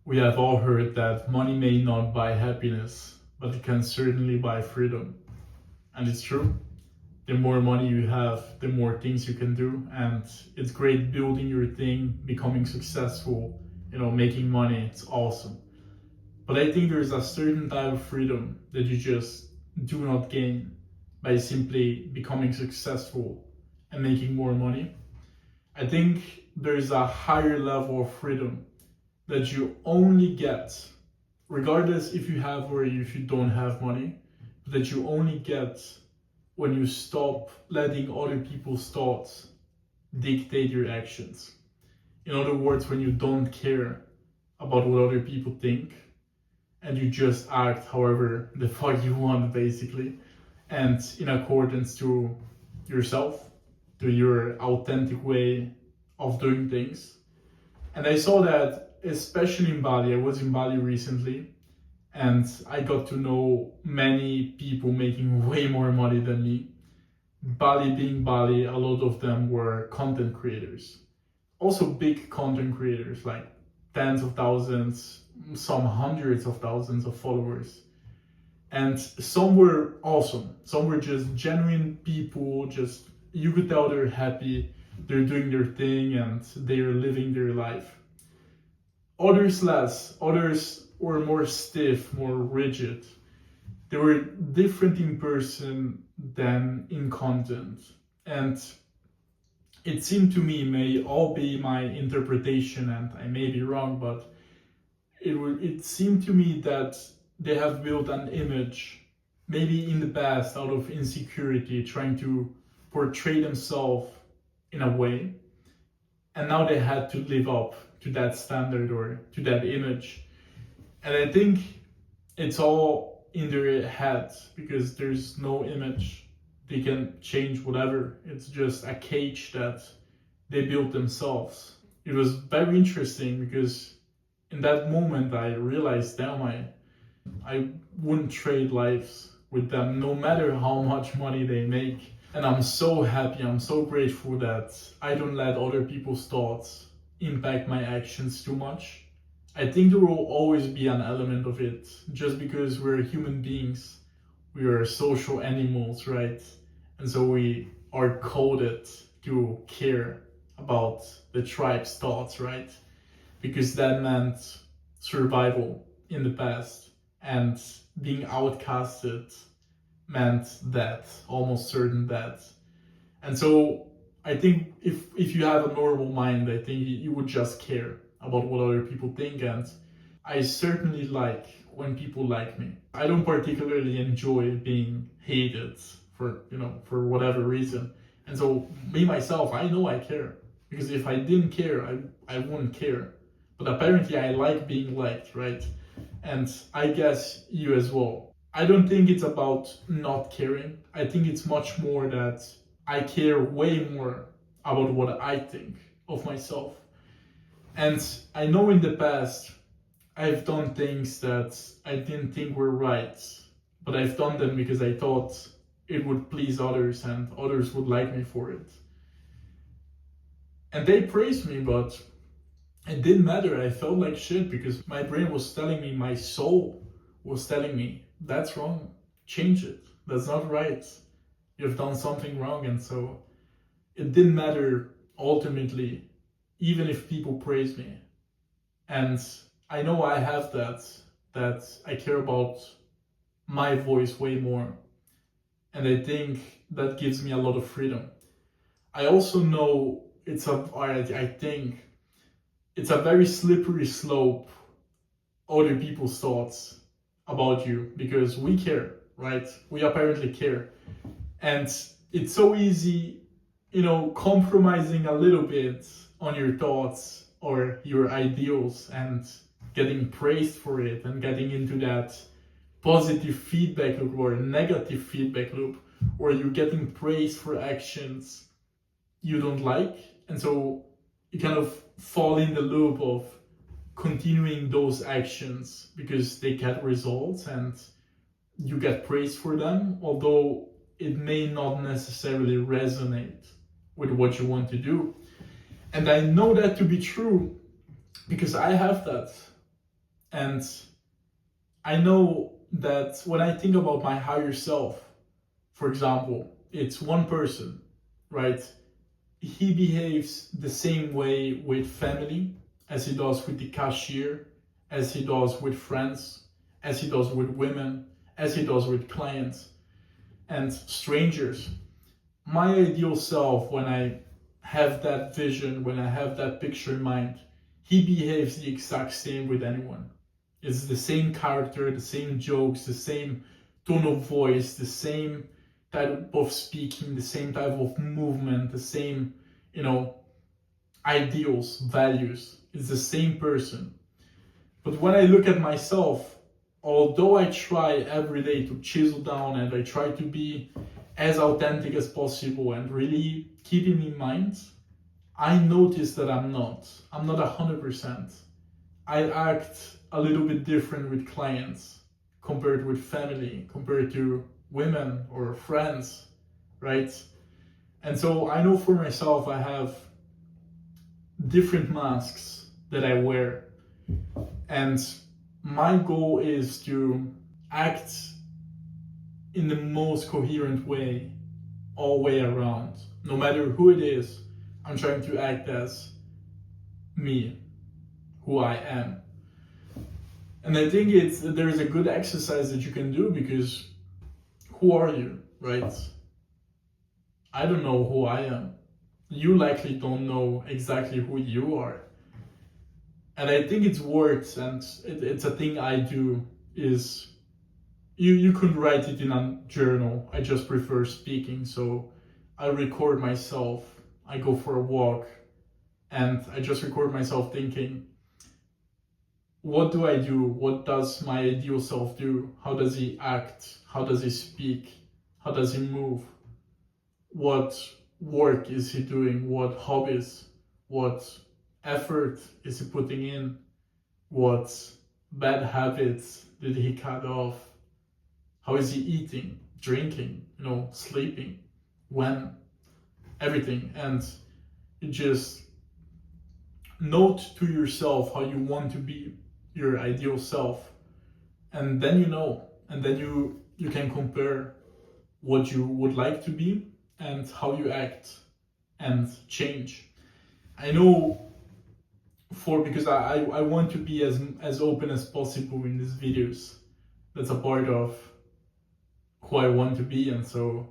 We have all heard that money may not buy happiness, but it can certainly buy freedom. And it's true. The more money you have, the more things you can do. And it's great building your thing, becoming successful, making money. It's awesome. But I think there's a certain type of freedom that you just do not gain by simply becoming successful and making more money. I think there's a higher level of freedom that you only get, regardless if you have or if you don't have money, that you only get when you stop letting other people's thoughts dictate your actions. In other words, when you don't care about what other people think and you just act however the fuck you want, basically, and in accordance to yourself, to your authentic way of doing things. And I saw that especially in Bali. I was in Bali recently and I got to know many people making way more money than me. Bali being Bali, a lot of them were content creators. Also big content creators, like tens of thousands, some hundreds of thousands of followers. And some were awesome. Some were just genuine people, just you could tell they're happy, they're doing their thing and they're living their life. Others less, others were more stiff, more rigid. They were different in person than in content. And it seemed to me, may all be my interpretation and I may be wrong, but it seemed to me that they have built an image, maybe in the past out of insecurity, trying to portray themselves in a way. And now they had to live up to that standard or to that image. And I think it's all in their head because there's no image. They can change whatever. It's just a cage that they built themselves. It was very interesting because in that moment I realized, damn, I wouldn't trade lives with them no matter how much money they make. And I'm so happy, I'm so grateful that I don't let other people's thoughts impact my actions too much. I think there will always be an element of it, just because we're human beings. We are social animals, right? And so we are coded to care about the tribe's thoughts, right? Because that meant survival in the past, and being outcasted meant death, almost certain death. And so I think if you have a normal mind, I think you would just care about what other people think. And I certainly like when people like me. I don't particularly enjoy being hated for whatever reason. And so me myself, I know I care, because if I didn't care, I wouldn't care. But apparently I like being liked, right? And I guess you as well. I don't think it's about not caring. I think it's much more that I care way more about what I think of myself. And I know in the past I've done things that I didn't think were right, but I've done them because I thought it would please others and others would like me for it. And they praised me, but it didn't matter. I felt like shit because my brain was telling me, my soul was telling me, that's wrong, change it, that's not right, you've done something wrong. And so it didn't matter ultimately, even if people praise me. And I know I have that I care about my voice way more. And I think that gives me a lot of freedom. I also know I think it's a very slippery slope, other people's thoughts about you, because we care, right? We apparently care. And it's so easy, compromising a little bit on your thoughts or your ideals and getting praised for it and getting into that positive feedback loop or negative feedback loop, or you're getting praised for actions you don't like. And so you kind of fall in the loop of continuing those actions because they get results and you get praised for them, although it may not necessarily resonate with what you want to do. And I know that to be true because I have that. And I know that when I think about my higher self, for example, it's one person, right? He behaves the same way with family as he does with the cashier, as he does with friends, as he does with women, as he does with clients and strangers. My ideal self, when I have that vision, when I have that picture in mind, he behaves the exact same with anyone. It's the same character, the same jokes, the same tone of voice, the same type of speaking, the same type of movement, the same, ideals, values. It's the same person. But when I look at myself, although I try every day to chisel down and I try to be as authentic as possible and really keeping in mind, I notice that I'm not. I'm not 100%. I act a little bit different with clients compared with family, compared to women or friends, right? And so I know for myself I have different masks that I wear. And my goal is to act in the most coherent way all way around. No matter who it is, I'm trying to act as me, who I am. And I think there's a good exercise that you can do, because who are you, right? I don't know who I am. You likely don't know exactly who you are. And I think it's worth, and it's a thing I do, is you could write it in a journal. I just prefer speaking, so I record myself. I go for a walk, and I just record myself thinking, what do I do? What does my ideal self do? How does he act? How does he speak? How does he move? What work is he doing? What hobbies? What effort is he putting in? What bad habits did he cut off? How is he eating, drinking, sleeping? When? Everything. And you just note to yourself how you want to be, your ideal self. And then and then you can compare what you would like to be and how you act and change. I know because I want to be as open as possible in these videos. That's a part of who I want to be. And so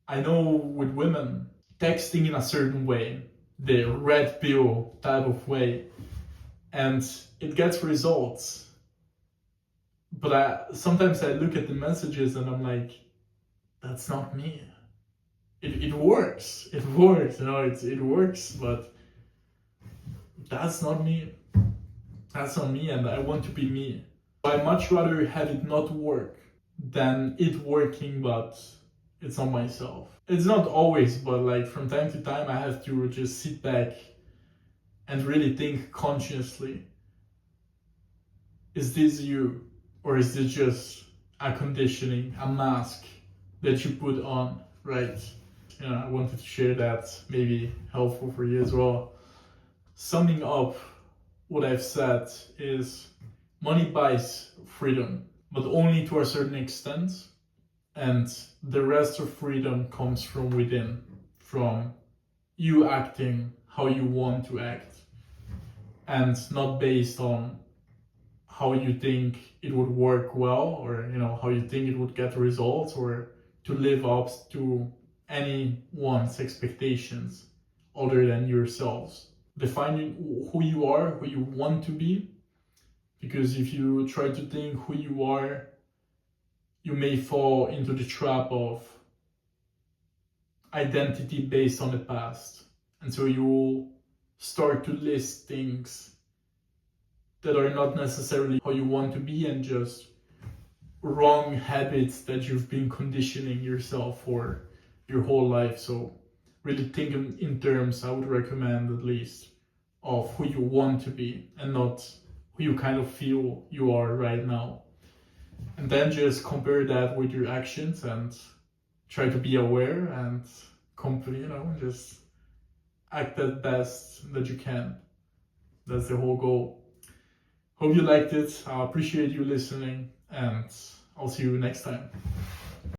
I know with women, texting in a certain way, the red pill type of way, and it gets results. But sometimes I look at the messages and I'm like, that's not me. It works. It works, it works, but that's not me. That's not me, and I want to be me. I much rather have it not work than it working, but it's not myself. It's not always, but like from time to time I have to just sit back and really think consciously. Is this you? Or is this just a conditioning, a mask that you put on, right? I wanted to share that, maybe helpful for you as well. Summing up what I've said is, money buys freedom, but only to a certain extent. And the rest of freedom comes from within, from you acting how you want to act, and not based on how you think it would work well, or how you think it would get results, or to live up to anyone's expectations other than yourselves. Defining who you are, who you want to be, because if you try to think who you are, you may fall into the trap of identity based on the past. And so you will start to list things that are not necessarily how you want to be, and just wrong habits that you've been conditioning yourself for your whole life. So really think in terms, I would recommend at least, of who you want to be and not who you kind of feel you are right now. And then just compare that with your actions and try to be aware and just act the best that you can. That's the whole goal. Hope you liked it. I appreciate you listening, and I'll see you next time.